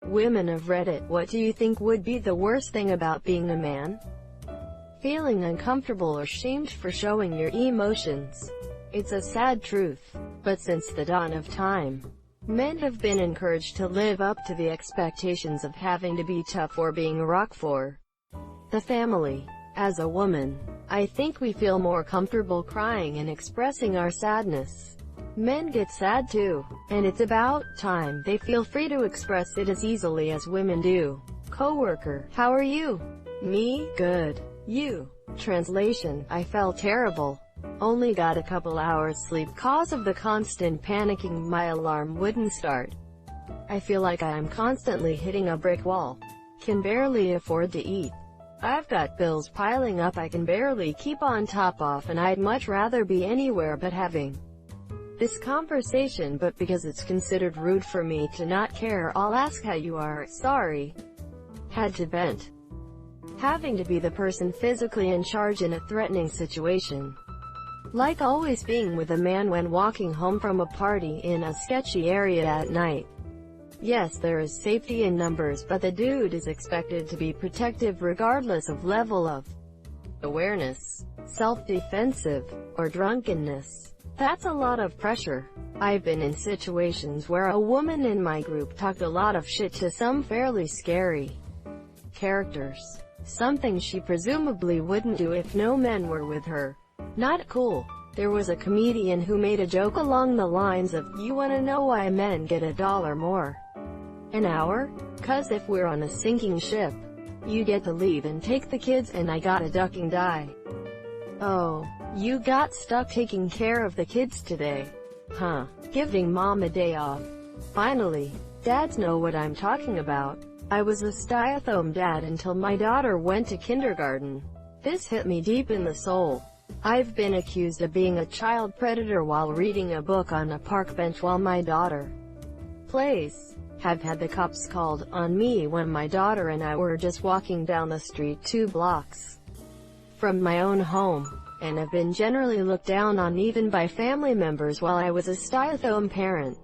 Women of Reddit, what do you think would be the worst thing about being a man? Feeling uncomfortable or shamed for showing your emotions. It's a sad truth, but since the dawn of time, men have been encouraged to live up to the expectations of having to be tough or being a rock for the family. As a woman, I think we feel more comfortable crying and expressing our sadness. Men get sad too, and it's about time they feel free to express it as easily as women do. Coworker, how are you? Me, good. You. Translation, I felt terrible. Only got a couple hours sleep cause of the constant panicking. My alarm wouldn't start. I feel like I'm constantly hitting a brick wall. Can barely afford to eat. I've got bills piling up I can barely keep on top of, and I'd much rather be anywhere but having this conversation, but because it's considered rude for me to not care, I'll ask how you are. Sorry. Had to vent. Having to be the person physically in charge in a threatening situation. Like always being with a man when walking home from a party in a sketchy area at night. Yes, there is safety in numbers, but the dude is expected to be protective regardless of level of awareness, self-defensive, or drunkenness. That's a lot of pressure. I've been in situations where a woman in my group talked a lot of shit to some fairly scary characters. Something she presumably wouldn't do if no men were with her. Not cool. There was a comedian who made a joke along the lines of, "You wanna know why men get $1 more an hour? 'Cause if we're on a sinking ship, you get to leave and take the kids and I got a duck and die." Oh, you got stuck taking care of the kids today? Huh. Giving mom a day off. Finally, dads know what I'm talking about. I was a stay-at-home dad until my daughter went to kindergarten. This hit me deep in the soul. I've been accused of being a child predator while reading a book on a park bench while my daughter plays. Have had the cops called on me when my daughter and I were just walking down the street 2 blocks from my own home, and have been generally looked down on even by family members while I was a stay-at-home parent.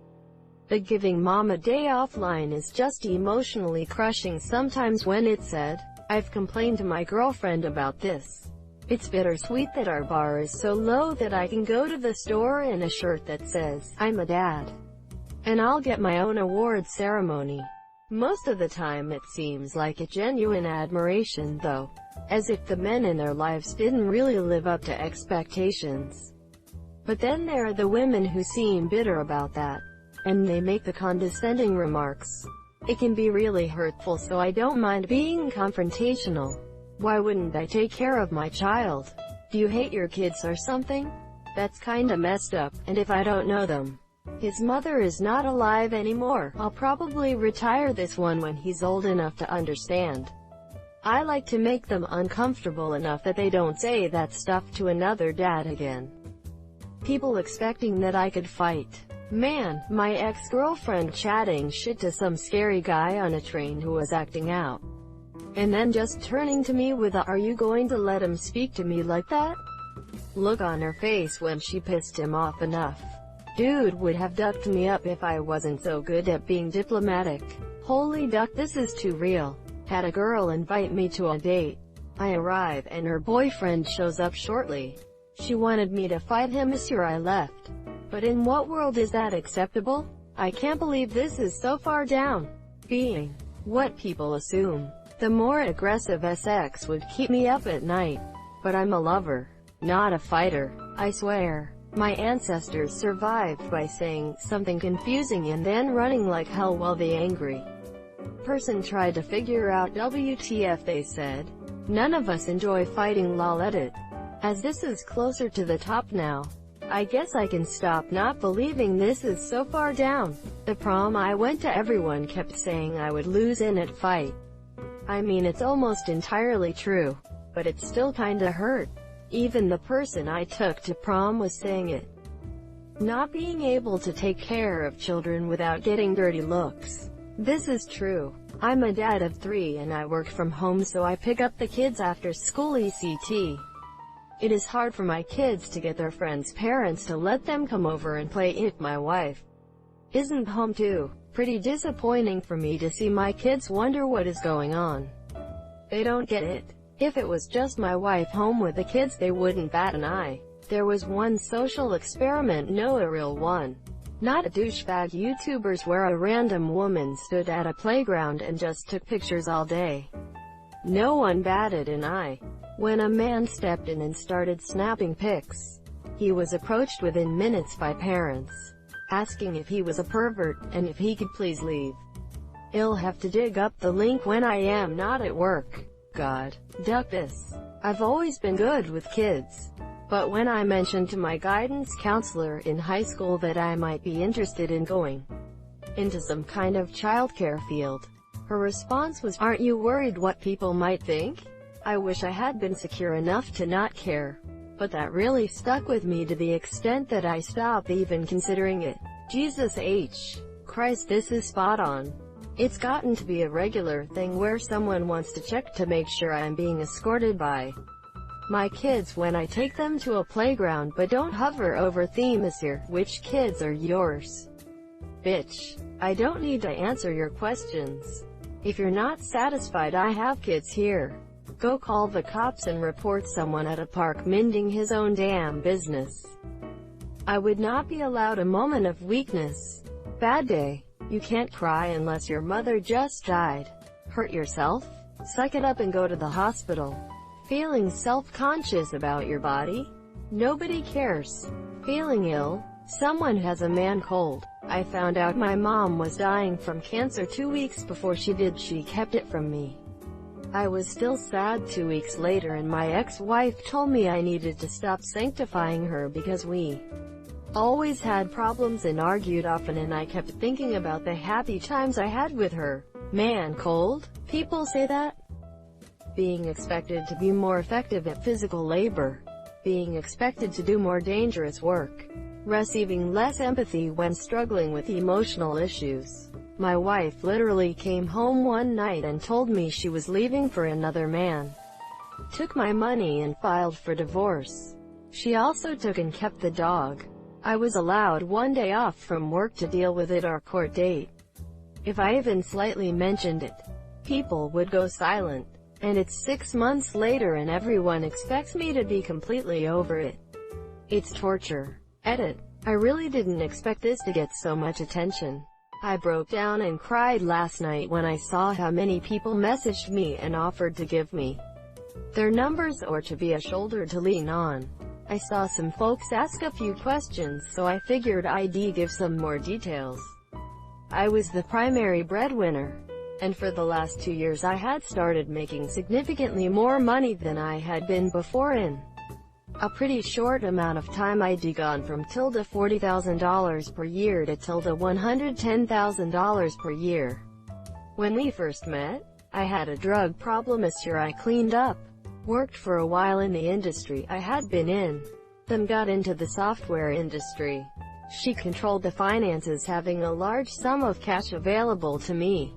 The giving mom a day off line is just emotionally crushing sometimes when it's said. I've complained to my girlfriend about this. It's bittersweet that our bar is so low that I can go to the store in a shirt that says, "I'm a dad," and I'll get my own award ceremony. Most of the time it seems like a genuine admiration though, as if the men in their lives didn't really live up to expectations. But then there are the women who seem bitter about that, and they make the condescending remarks. It can be really hurtful, so I don't mind being confrontational. Why wouldn't I take care of my child? Do you hate your kids or something? That's kinda messed up, and if I don't know them, his mother is not alive anymore, I'll probably retire this one when he's old enough to understand. I like to make them uncomfortable enough that they don't say that stuff to another dad again. People expecting that I could fight. Man, my ex-girlfriend chatting shit to some scary guy on a train who was acting out, and then just turning to me with a "Are you going to let him speak to me like that?" look on her face when she pissed him off enough. Dude would have ducked me up if I wasn't so good at being diplomatic. Holy duck, this is too real. Had a girl invite me to a date. I arrive and her boyfriend shows up shortly. She wanted me to fight him as soon as I left. But in what world is that acceptable? I can't believe this is so far down. Being what people assume. The more aggressive sex would keep me up at night. But I'm a lover, not a fighter. I swear. My ancestors survived by saying something confusing and then running like hell while the angry person tried to figure out WTF they said. None of us enjoy fighting. Lol. Edit. As this is closer to the top now, I guess I can stop not believing this is so far down. The prom I went to, everyone kept saying I would lose in it fight. I mean, it's almost entirely true, but it still kinda hurt. Even the person I took to prom was saying it. Not being able to take care of children without getting dirty looks. This is true. I'm a dad of 3 and I work from home, so I pick up the kids after school ECT. It is hard for my kids to get their friends' parents to let them come over and play if my wife isn't home too. Pretty disappointing for me to see my kids wonder what is going on. They don't get it. If it was just my wife home with the kids, they wouldn't bat an eye. There was one social experiment, no, a real one. Not a douchebag YouTubers where a random woman stood at a playground and just took pictures all day. No one batted an eye. When a man stepped in and started snapping pics, he was approached within minutes by parents, asking if he was a pervert, and if he could please leave. I'll have to dig up the link when I am not at work. God, duck this. I've always been good with kids. But when I mentioned to my guidance counselor in high school that I might be interested in going into some kind of childcare field, her response was, "Aren't you worried what people might think?" I wish I had been secure enough to not care. But that really stuck with me to the extent that I stopped even considering it. Jesus H. Christ, this is spot on. It's gotten to be a regular thing where someone wants to check to make sure I'm being escorted by my kids when I take them to a playground, but don't hover over theme is here. Which kids are yours? Bitch. I don't need to answer your questions. If you're not satisfied I have kids here, go call the cops and report someone at a park minding his own damn business. I would not be allowed a moment of weakness. Bad day. You can't cry unless your mother just died. Hurt yourself? Suck it up and go to the hospital. Feeling self-conscious about your body? Nobody cares. Feeling ill? Someone has a man cold. I found out my mom was dying from cancer 2 weeks before she did. She kept it from me. I was still sad 2 weeks later, and my ex-wife told me I needed to stop sanctifying her because we always had problems and argued often, and I kept thinking about the happy times I had with her. Man cold? People say that? Being expected to be more effective at physical labor. Being expected to do more dangerous work. Receiving less empathy when struggling with emotional issues. My wife literally came home one night and told me she was leaving for another man. Took my money and filed for divorce. She also took and kept the dog. I was allowed 1 day off from work to deal with it, our court date. If I even slightly mentioned it, people would go silent. And it's 6 months later and everyone expects me to be completely over it. It's torture. Edit. I really didn't expect this to get so much attention. I broke down and cried last night when I saw how many people messaged me and offered to give me their numbers or to be a shoulder to lean on. I saw some folks ask a few questions, so I figured I'd give some more details. I was the primary breadwinner, and for the last 2 years I had started making significantly more money than I had been before in a pretty short amount of time. I'd gone from $40,000 per year to $110,000 per year. When we first met, I had a drug problem. This year I cleaned up. Worked for a while in the industry I had been in. Then got into the software industry. She controlled the finances, having a large sum of cash available to me.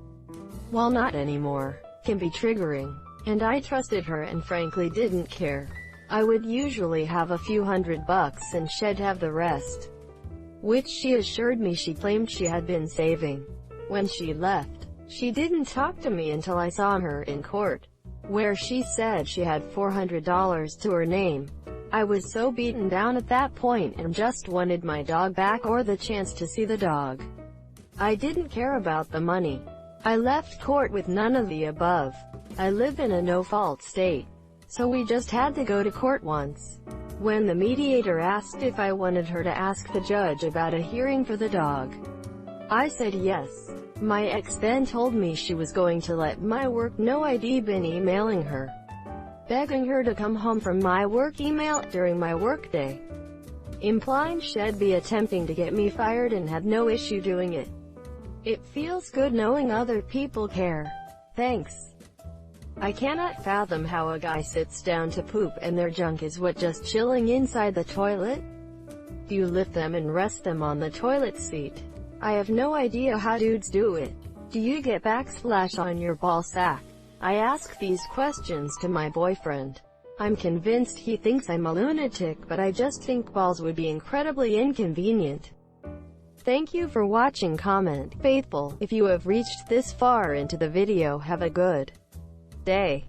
While not anymore, can be triggering. And I trusted her and frankly didn't care. I would usually have a few $100 and she'd have the rest, which she assured me she claimed she had been saving. When she left, she didn't talk to me until I saw her in court, where she said she had $400 to her name. I was so beaten down at that point and just wanted my dog back or the chance to see the dog. I didn't care about the money. I left court with none of the above. I live in a no-fault state, so we just had to go to court once. When the mediator asked if I wanted her to ask the judge about a hearing for the dog, I said yes. My ex then told me she was going to let my work know I'd been emailing her, begging her to come home from my work email during my workday, implying she'd be attempting to get me fired and had no issue doing it. It feels good knowing other people care. Thanks. I cannot fathom how a guy sits down to poop and their junk is what, just chilling inside the toilet? Do you lift them and rest them on the toilet seat? I have no idea how dudes do it. Do you get backsplash on your ball sack? I ask these questions to my boyfriend. I'm convinced he thinks I'm a lunatic, but I just think balls would be incredibly inconvenient. Thank you for watching. Comment faithful if you have reached this far into the video. Have a good day.